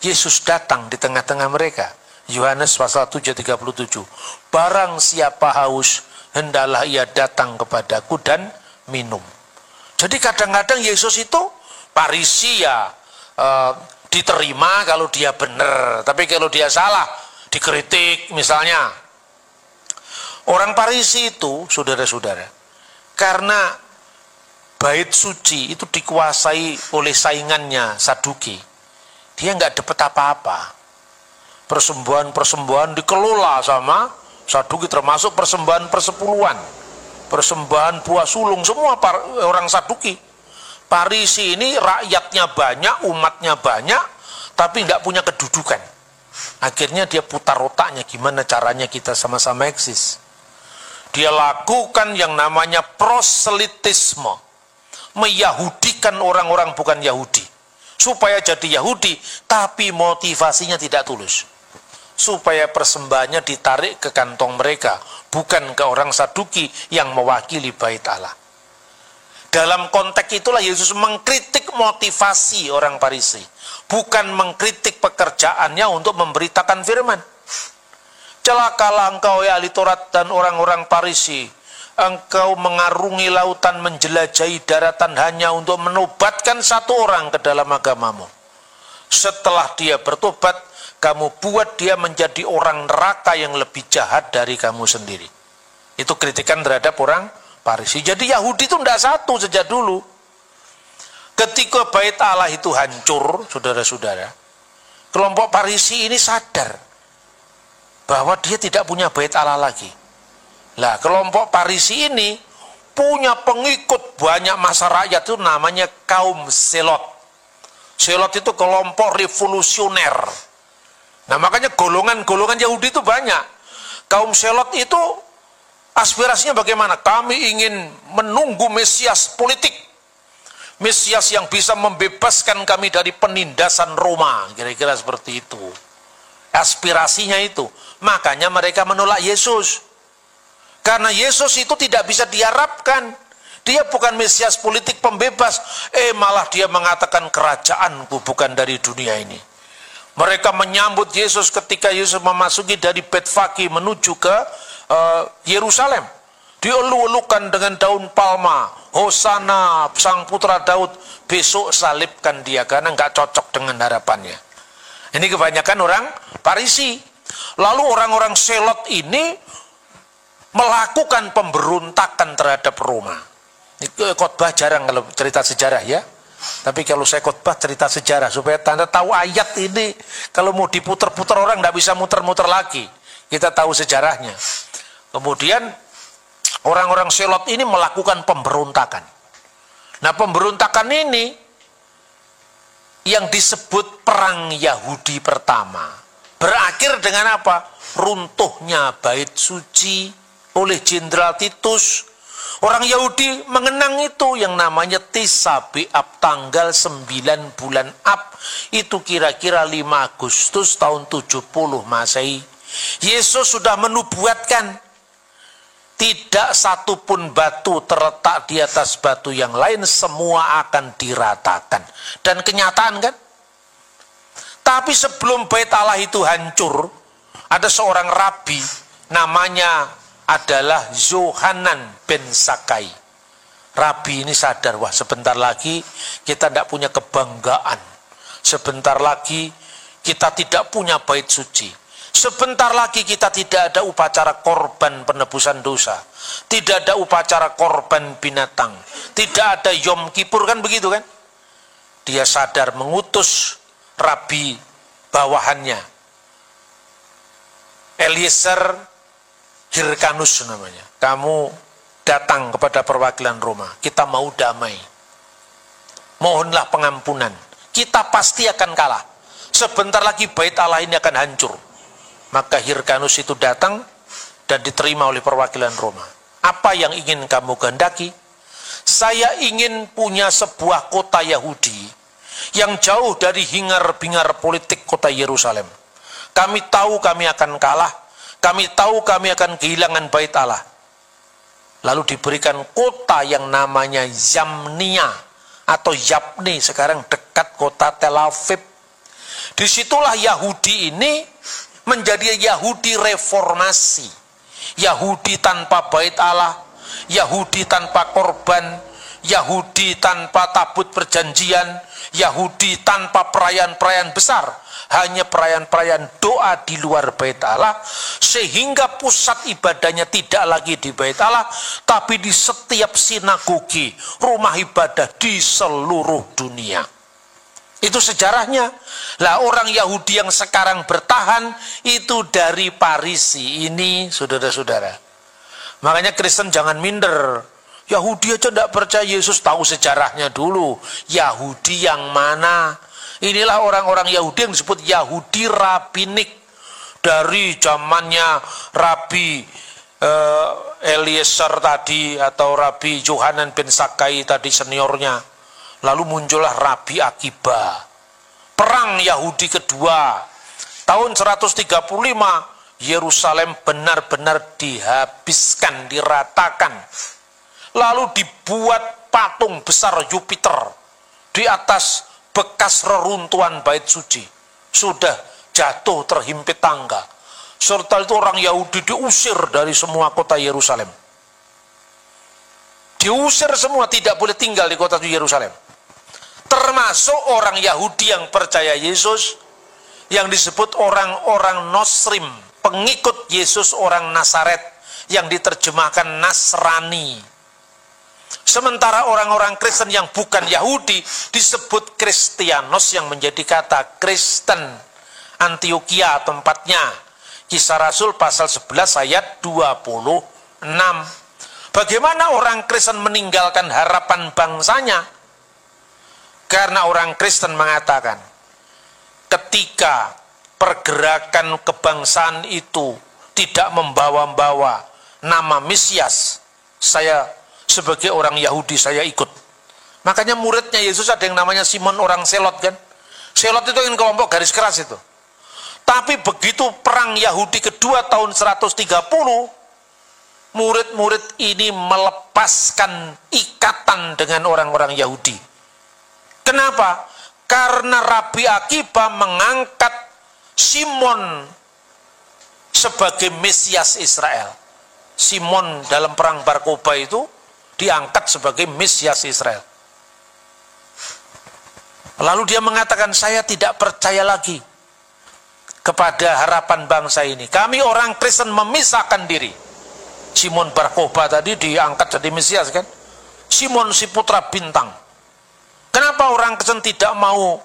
Yesus datang di tengah-tengah mereka. Yohanes pasal 7:37. Barang siapa haus, hendaklah ia datang kepadaku dan minum. Jadi kadang-kadang Yesus itu Parisi ya diterima kalau dia benar, tapi kalau dia salah dikritik misalnya. Orang Parisi itu, saudara-saudara, karena bait suci itu dikuasai oleh saingannya Saduki, dia nggak dapat apa-apa. Persembahan-persembahan dikelola sama Saduki, termasuk persembahan persepuluhan, persembahan buah sulung, semua orang Saduki. Parisi ini rakyatnya banyak, umatnya banyak, tapi nggak punya kedudukan. Akhirnya dia putar otaknya, gimana caranya kita sama-sama eksis. Dia lakukan yang namanya proselitisme, meyahudikan orang-orang bukan Yahudi, supaya jadi Yahudi, tapi motivasinya tidak tulus, supaya persembahannya ditarik ke kantong mereka, bukan ke orang Saduki yang mewakili bait Allah. Dalam konteks itulah Yesus mengkritik motivasi orang Parisi, bukan mengkritik pekerjaannya untuk memberitakan firman. Celakalah engkau ya ahli Taurat dan orang-orang Parisi, engkau mengarungi lautan, menjelajahi daratan hanya untuk menobatkan satu orang ke dalam agamamu. Setelah dia bertobat, kamu buat dia menjadi orang neraka yang lebih jahat dari kamu sendiri. Itu kritikan terhadap orang Parisi. Jadi Yahudi itu tidak satu sejak dulu. Ketika bait Allah itu hancur, saudara-saudara, kelompok Parisi ini sadar bahwa dia tidak punya bait Allah lagi. Lah, kelompok Parisi ini punya pengikut banyak masa rakyat, itu namanya kaum Selot. Selot itu kelompok revolusioner. Nah, makanya golongan-golongan Yahudi itu banyak. Kaum Selot itu aspirasinya bagaimana? Kami ingin menunggu Mesias politik. Mesias yang bisa membebaskan kami dari penindasan Roma. Kira-kira seperti itu. Aspirasinya itu. Makanya mereka menolak Yesus. Karena Yesus itu tidak bisa diharapkan. Dia bukan Mesias politik pembebas. Malah dia mengatakan kerajaanku bukan dari dunia ini. Mereka menyambut Yesus ketika Yesus memasuki dari Betfage menuju ke Yerusalem. Dielu-elukan dengan daun palma. Hosana sang putra Daud, besok salibkan dia karena nggak cocok dengan harapannya. Ini kebanyakan orang Parisi. Lalu orang-orang Selot ini melakukan pemberontakan terhadap Roma. Ini khotbah jarang kalau cerita sejarah ya. Tapi kalau saya khotbah cerita sejarah supaya Anda tahu ayat ini, kalau mau diputer-puter orang tidak bisa muter-muter lagi. Kita tahu sejarahnya. Kemudian orang-orang Selot ini melakukan pemberontakan. Nah, pemberontakan ini yang disebut perang Yahudi pertama. Berakhir dengan apa? Runtuhnya bait suci oleh Jenderal Titus. Orang Yahudi mengenang itu yang namanya Tis'a B'Av, tanggal 9 bulan Ab. Itu kira-kira 5 Agustus tahun 70 Masehi. Yesus sudah menubuatkan tidak satupun batu terletak di atas batu yang lain, semua akan diratakan. Dan kenyataan kan? Tapi sebelum bait Allah itu hancur, ada seorang rabi namanya adalah Yohanan bin Zakkai. Rabi ini sadar, wah sebentar lagi kita tidak punya kebanggaan. Sebentar lagi kita tidak punya bait suci. Sebentar lagi kita tidak ada upacara korban penebusan dosa. Tidak ada upacara korban binatang. Tidak ada Yom Kippur, kan begitu kan? Dia sadar, mengutus rabi bawahannya, Eliezer Hyrcanus namanya. Kamu datang kepada perwakilan Roma. Kita mau damai. Mohonlah pengampunan. Kita pasti akan kalah. Sebentar lagi bait Allah ini akan hancur. Maka Hyrcanus itu datang dan diterima oleh perwakilan Roma. Apa yang ingin kamu kehendaki? Saya ingin punya sebuah kota Yahudi yang jauh dari hingar-bingar politik kota Yerusalem. Kami tahu kami akan kalah. Kami tahu kami akan kehilangan bait Allah. Lalu diberikan kota yang namanya Yamnia atau Yapni, sekarang dekat kota Tel Aviv. Disitulah Yahudi ini menjadi Yahudi reformasi. Yahudi tanpa bait Allah, Yahudi tanpa korban, Yahudi tanpa tabut perjanjian, Yahudi tanpa perayaan-perayaan besar, hanya perayaan-perayaan doa di luar bait Allah, sehingga pusat ibadahnya tidak lagi di bait Allah, tapi di setiap sinagogi, rumah ibadah di seluruh dunia. Itu sejarahnya. Lah, orang Yahudi yang sekarang bertahan itu dari Parisi ini, saudara-saudara. Makanya Kristen jangan minder. Yahudi aja tidak percaya Yesus, tahu sejarahnya dulu. Yahudi yang mana? Inilah orang-orang Yahudi yang disebut Yahudi Rabinik. Dari zamannya Rabi Eliezer tadi, atau Rabi Yohanan bin Zakkai tadi seniornya. Lalu muncullah Rabi Akiba. Perang Yahudi kedua. Tahun 135, Yerusalem benar-benar dihabiskan, diratakan. Lalu dibuat patung besar Jupiter di atas bekas reruntuhan bait suci. Sudah jatuh terhimpit tangga. Serta itu orang Yahudi diusir dari semua kota Yerusalem. diusir semua, tidak boleh tinggal di kota Yerusalem. Termasuk orang Yahudi yang percaya Yesus, yang disebut orang-orang Nosrim, pengikut Yesus orang Nazaret, yang diterjemahkan Nasrani. Sementara orang-orang Kristen yang bukan Yahudi disebut Kristianos, yang menjadi kata Kristen. Antioquia tempatnya. Kisah Rasul pasal 11 ayat 26. Bagaimana orang Kristen meninggalkan harapan bangsanya? Karena orang Kristen mengatakan, ketika pergerakan kebangsaan itu tidak membawa-bawa nama Mesias, saya sebagai orang Yahudi saya ikut. Makanya muridnya Yesus ada yang namanya Simon orang Selot kan. Selot itu kan kelompok garis keras itu. Tapi begitu perang Yahudi kedua tahun 130, murid-murid ini melepaskan ikatan dengan orang-orang Yahudi. Kenapa? Karena Rabi Akiba mengangkat Simon sebagai Mesias Israel. Simon dalam perang Bar Kokhba itu diangkat sebagai Mesias Israel. Lalu dia mengatakan, saya tidak percaya lagi kepada harapan bangsa ini. Kami orang Kristen memisahkan diri. Simon Bar Kokhba tadi diangkat jadi Mesias kan? Simon si putra bintang. Kenapa orang Kristen tidak mau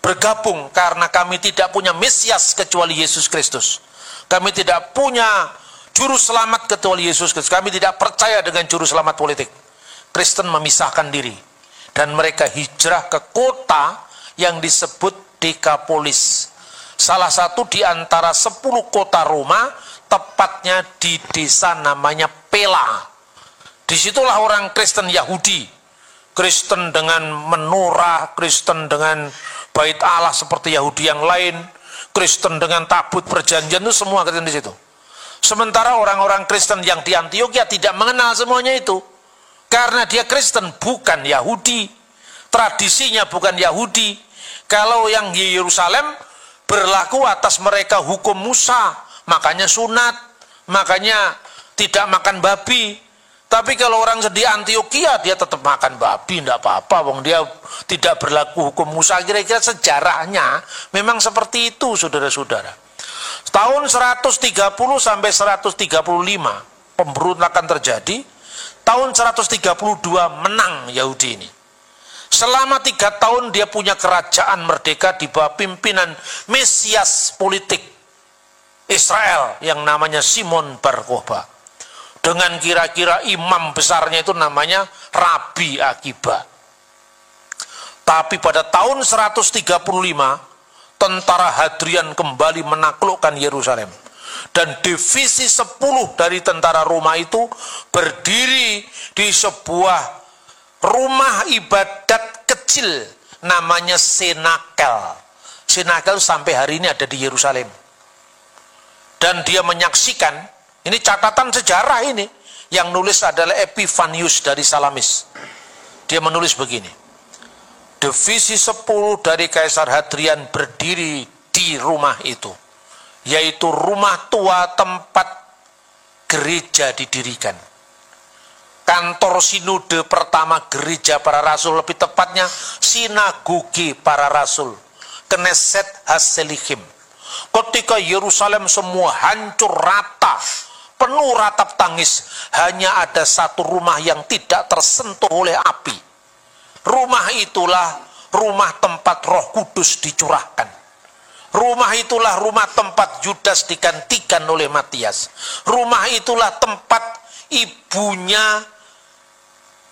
bergabung? Karena kami tidak punya Mesias kecuali Yesus Kristus. Kami tidak punya juru selamat kecuali Yesus Kristus. Kami tidak percaya dengan juru selamat politik. Kristen memisahkan diri. Dan mereka hijrah ke kota yang disebut Dekapolis. Salah satu di antara 10 kota Roma, tepatnya di desa namanya Pela. Disitulah orang Kristen Yahudi. Kristen dengan menorah, Kristen dengan bait Allah seperti Yahudi yang lain, Kristen dengan tabut perjanjian, itu semua Kristen di situ. Sementara orang-orang Kristen yang di Antioquia tidak mengenal semuanya itu. Karena dia Kristen, bukan Yahudi. Tradisinya bukan Yahudi. Kalau yang di Yerusalem berlaku atas mereka hukum Musa, makanya sunat, makanya tidak makan babi. Tapi kalau orang di Antioquia dia tetap makan babi, tidak apa-apa, wong dia tidak berlaku hukum Musa. Kira-kira sejarahnya memang seperti itu, saudara-saudara. Tahun 130 sampai 135 pemberontakan terjadi. Tahun 132 menang Yahudi ini. Selama 3 tahun dia punya kerajaan merdeka di bawah pimpinan Mesias politik Israel yang namanya Simon Bar Kokhba. Dengan kira-kira imam besarnya itu namanya Rabi Akiba. Tapi pada tahun 135 tentara Hadrian kembali menaklukkan Yerusalem. Dan divisi 10 dari tentara Roma itu berdiri di sebuah rumah ibadat kecil namanya Senakel. Senakel sampai hari ini ada di Yerusalem. Dan dia menyaksikan, ini catatan sejarah ini, yang nulis adalah Epifanius dari Salamis. Dia menulis begini, divisi 10 dari Kaisar Hadrian berdiri di rumah itu, yaitu rumah tua tempat gereja didirikan. Kantor sinode pertama gereja para rasul, lebih tepatnya sinagoge para rasul, Knesset Haselichim. Ketika Yerusalem semua hancur rata, penuh ratap tangis, hanya ada satu rumah yang tidak tersentuh oleh api. Rumah itulah rumah tempat Roh Kudus dicurahkan. Rumah itulah rumah tempat Yudas digantikan oleh Matias. Rumah itulah tempat ibunya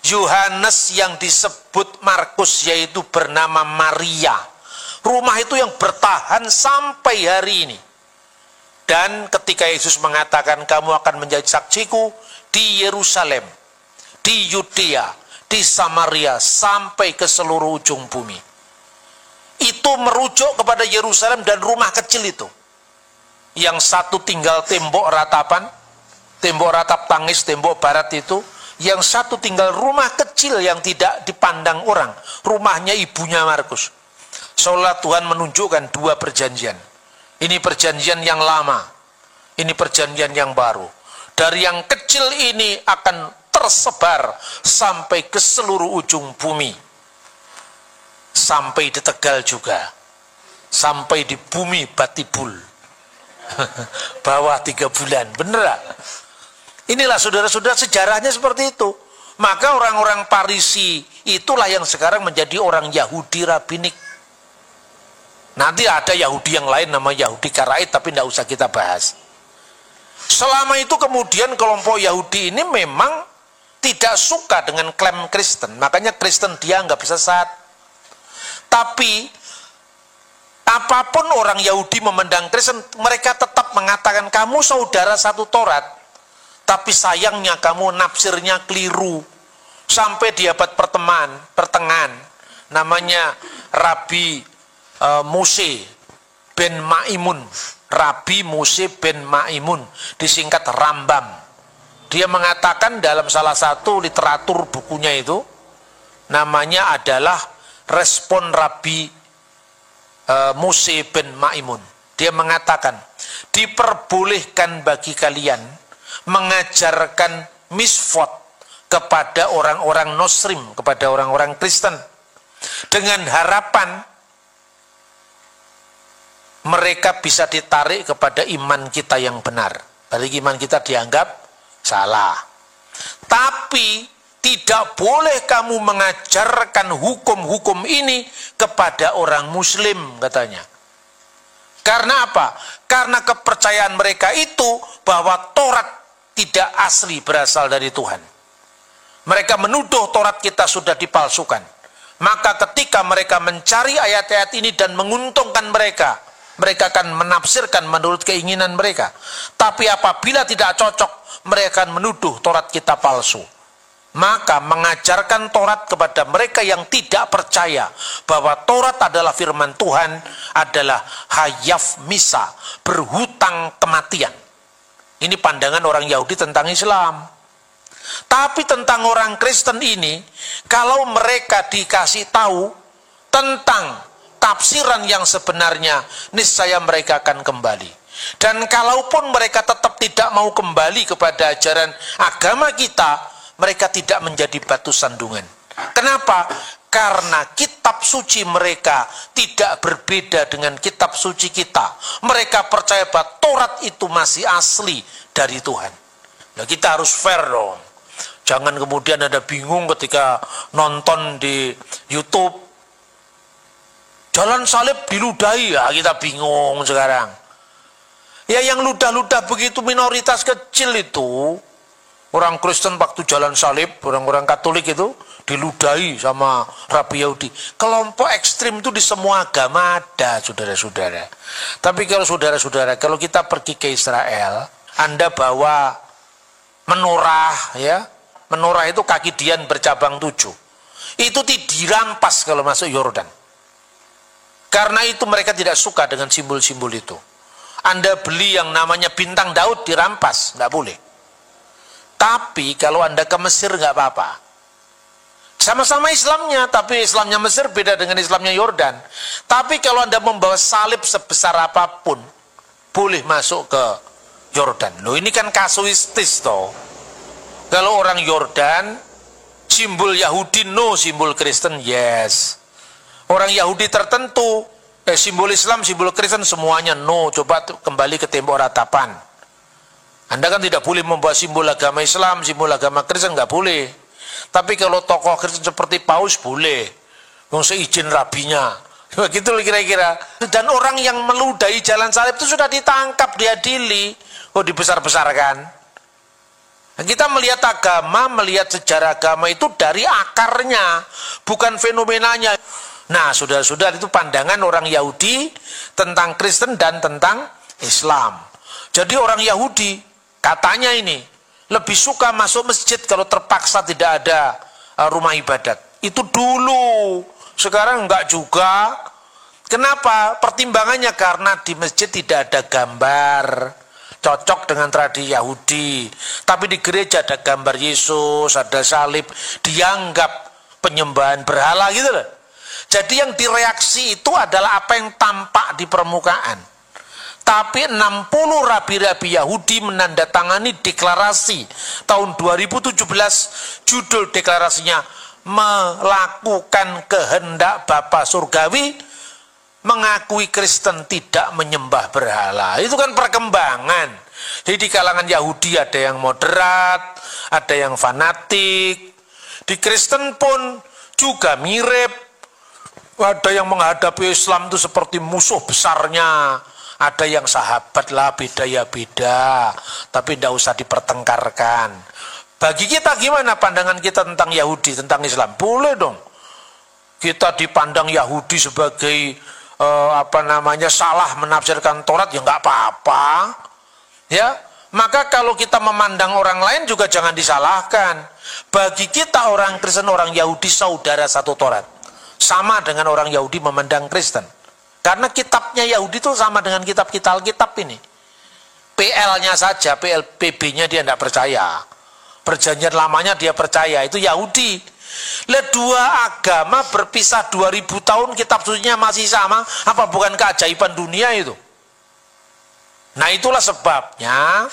Yohanes yang disebut Markus, yaitu bernama Maria. Rumah itu yang bertahan sampai hari ini. Dan ketika Yesus mengatakan, kamu akan menjadi saksiku di Yerusalem, di Yudea, di Samaria, sampai ke seluruh ujung bumi. Itu merujuk kepada Yerusalem dan rumah kecil itu. Yang satu tinggal tembok ratapan, tembok ratap tangis, tembok barat itu. Yang satu tinggal rumah kecil yang tidak dipandang orang. Rumahnya ibunya Markus. Seolah Tuhan menunjukkan 2 perjanjian. Ini perjanjian yang lama, ini perjanjian yang baru. Dari yang kecil ini akan tersebar sampai ke seluruh ujung bumi. Sampai di Tegal juga. Sampai di bumi Batibul. Bawah 3 bulan. Bener gak? Inilah saudara-saudara, sejarahnya seperti itu. Maka orang-orang Parisi itulah yang sekarang menjadi orang Yahudi rabbinik. Nanti ada Yahudi yang lain nama Yahudi Karaid, tapi tidak usah kita bahas. Selama itu kemudian kelompok Yahudi ini memang tidak suka dengan klaim Kristen. Makanya Kristen dianggap sesat. Tapi apapun orang Yahudi memandang Kristen, mereka tetap mengatakan kamu saudara satu Taurat. Tapi sayangnya kamu nafsirnya keliru. Sampai di abad pertengahan namanya Rabi Mose ben Maimun. Rabi Mose ben Maimun, disingkat Rambam. Dia mengatakan dalam salah satu literatur bukunya itu, namanya adalah Respon Rabi Mose ben Maimun. Dia mengatakan, diperbolehkan bagi kalian mengajarkan misfot kepada orang-orang Muslim, kepada orang-orang Kristen, dengan harapan mereka bisa ditarik kepada iman kita yang benar. Berarti iman kita dianggap salah. Tapi tidak boleh kamu mengajarkan hukum-hukum ini kepada orang Muslim, katanya. Karena apa? Karena kepercayaan mereka itu bahwa Taurat tidak asli berasal dari Tuhan. Mereka menuduh Taurat kita sudah dipalsukan. Maka ketika mereka mencari ayat-ayat ini dan menguntungkan mereka, mereka akan menafsirkan menurut keinginan mereka. Tapi apabila tidak cocok, mereka akan menuduh Taurat kita palsu. Maka mengajarkan Taurat kepada mereka yang tidak percaya bahwa Taurat adalah firman Tuhan adalah hayaf misa, berhutang kematian. Ini pandangan orang Yahudi tentang Islam. Tapi tentang orang Kristen ini, kalau mereka dikasih tahu tentang tafsiran yang sebenarnya, niscaya mereka akan kembali. Dan kalaupun mereka tetap tidak mau kembali kepada ajaran agama kita, mereka tidak menjadi batu sandungan. Kenapa? Karena kitab suci mereka tidak berbeda dengan kitab suci kita. Mereka percaya bahwa Taurat itu masih asli dari Tuhan. Nah, kita harus fair dong. Jangan kemudian ada bingung ketika nonton di YouTube, jalan salib diludahi, ya kita bingung sekarang. Ya yang ludah-ludah begitu minoritas kecil itu. Orang Kristen waktu jalan salib, orang-orang Katolik itu diludahi sama Rabi Yahudi. Kelompok ekstrim itu di semua agama ada, saudara-saudara. Tapi kalau saudara-saudara, kalau kita pergi ke Israel, Anda bawa menorah, ya, menorah itu kaki dian bercabang 7. Itu dirampas kalau masuk Yordan. Karena itu mereka tidak suka dengan simbol-simbol itu. Anda beli yang namanya bintang Daud dirampas, nggak boleh. Tapi kalau Anda ke Mesir nggak apa-apa. Sama-sama Islamnya, tapi Islamnya Mesir beda dengan Islamnya Yordan. Tapi kalau Anda membawa salib sebesar apapun, boleh masuk ke Yordan. Loh ini kan kasuistis toh. Kalau orang Yordan, simbol Yahudi no, simbol Kristen yes. Orang Yahudi tertentu, simbol Islam, simbol Kristen semuanya no. Coba kembali ke tembok ratapan. Anda kan tidak boleh membawa simbol agama Islam, simbol agama Kristen nggak boleh. Tapi kalau tokoh Kristen seperti Paus boleh. Yang seizin rabinya. Begitu kira-kira. Dan orang yang meludahi jalan salib itu sudah ditangkap, diadili. Oh dibesar-besarkan. Nah, kita melihat agama, melihat sejarah agama itu dari akarnya, bukan fenomenanya. Nah, saudara-saudara, itu pandangan orang Yahudi tentang Kristen dan tentang Islam. Jadi orang Yahudi, katanya ini, lebih suka masuk masjid kalau terpaksa tidak ada rumah ibadat. Itu dulu, sekarang enggak juga. Kenapa? Pertimbangannya karena di masjid tidak ada gambar. Cocok dengan tradisi Yahudi. Tapi di gereja ada gambar Yesus, ada salib, dianggap penyembahan berhala gitu loh. Jadi yang direaksi itu adalah apa yang tampak di permukaan. Tapi 60 rabi-rabi Yahudi menandatangani deklarasi tahun 2017, judul deklarasinya melakukan kehendak Bapa Surgawi, mengakui Kristen tidak menyembah berhala. Itu kan perkembangan. Jadi di kalangan Yahudi ada yang moderat, ada yang fanatik. Di Kristen pun juga mirip. Ada yang menghadapi Islam itu seperti musuh besarnya. Ada yang sahabat lah, beda ya beda. Tapi tidak usah dipertengkarkan. Bagi kita gimana pandangan kita tentang Yahudi, tentang Islam? Boleh dong. Kita dipandang Yahudi sebagai salah menafsirkan Taurat, ya nggak apa-apa. Ya, maka kalau kita memandang orang lain juga jangan disalahkan. Bagi kita orang Kristen, orang Yahudi saudara satu Taurat. Sama dengan orang Yahudi memandang Kristen. Karena kitabnya Yahudi itu sama dengan kitab kita Alkitab ini. PL-nya saja, PLPB-nya dia tidak percaya. Perjanjian lamanya dia percaya, itu Yahudi. Dua agama berpisah 2000 tahun, kitab sucinya masih sama, apa bukan keajaiban dunia itu? Nah itulah sebabnya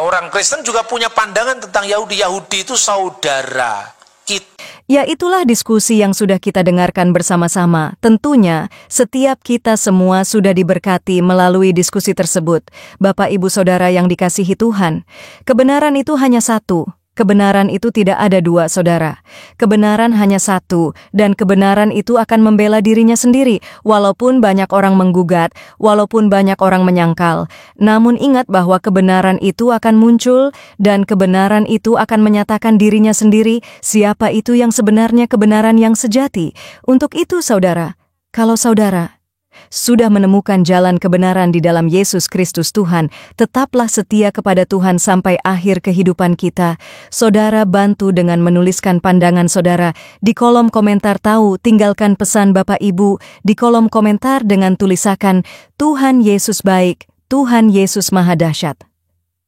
orang Kristen juga punya pandangan tentang Yahudi. Yahudi itu saudara kita. Ya, itulah diskusi yang sudah kita dengarkan bersama-sama. Tentunya, setiap kita semua sudah diberkati melalui diskusi tersebut. Bapak, Ibu, Saudara yang dikasihi Tuhan, kebenaran itu hanya satu. Kebenaran itu tidak ada dua, saudara. Kebenaran hanya satu, dan kebenaran itu akan membela dirinya sendiri, walaupun banyak orang menggugat, walaupun banyak orang menyangkal. Namun ingat bahwa kebenaran itu akan muncul, dan kebenaran itu akan menyatakan dirinya sendiri, siapa itu yang sebenarnya kebenaran yang sejati. Untuk itu, saudara, kalau saudara sudah menemukan jalan kebenaran di dalam Yesus Kristus Tuhan, tetaplah setia kepada Tuhan sampai akhir kehidupan kita. Saudara bantu dengan menuliskan pandangan saudara di kolom komentar. Tinggalkan pesan Bapak Ibu di kolom komentar dengan tulisakan, Tuhan Yesus baik, Tuhan Yesus maha dahsyat.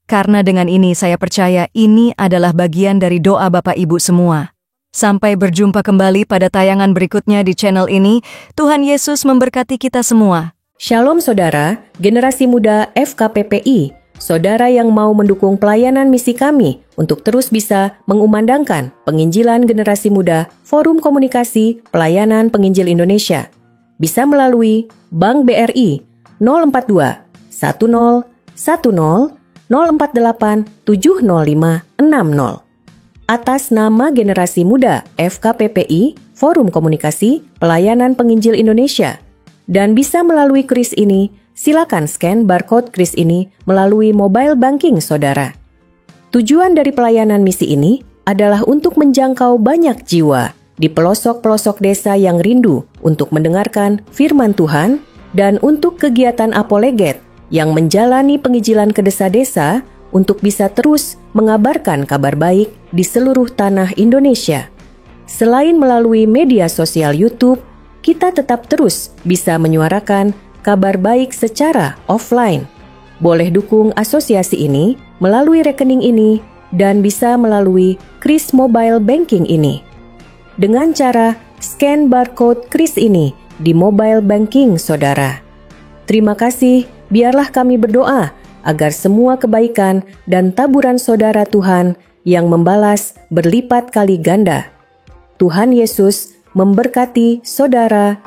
Karena dengan ini saya percaya ini adalah bagian dari doa Bapak Ibu semua. Sampai berjumpa kembali pada tayangan berikutnya di channel ini. Tuhan Yesus memberkati kita semua. Shalom saudara, generasi muda FKPPI, saudara yang mau mendukung pelayanan misi kami untuk terus bisa mengumandangkan penginjilan generasi muda Forum Komunikasi Pelayanan Penginjil Indonesia. Bisa melalui Bank BRI 042 10 10 048 705 60. Atas nama generasi muda FKPPI, Forum Komunikasi Pelayanan Penginjil Indonesia. Dan bisa melalui kris ini, silakan scan barcode kris ini melalui mobile banking saudara. Tujuan dari pelayanan misi ini adalah untuk menjangkau banyak jiwa di pelosok-pelosok desa yang rindu untuk mendengarkan firman Tuhan dan untuk kegiatan apoleget yang menjalani penginjilan ke desa-desa untuk bisa terus mengabarkan kabar baik di seluruh tanah Indonesia. Selain melalui media sosial YouTube, kita tetap terus bisa menyuarakan kabar baik secara offline. Boleh dukung asosiasi ini melalui rekening ini dan bisa melalui kris mobile banking ini. Dengan cara scan barcode kris ini di mobile banking saudara. Terima kasih, biarlah kami berdoa agar semua kebaikan dan taburan saudara Tuhan yang membalas berlipat kali ganda. Tuhan Yesus memberkati saudara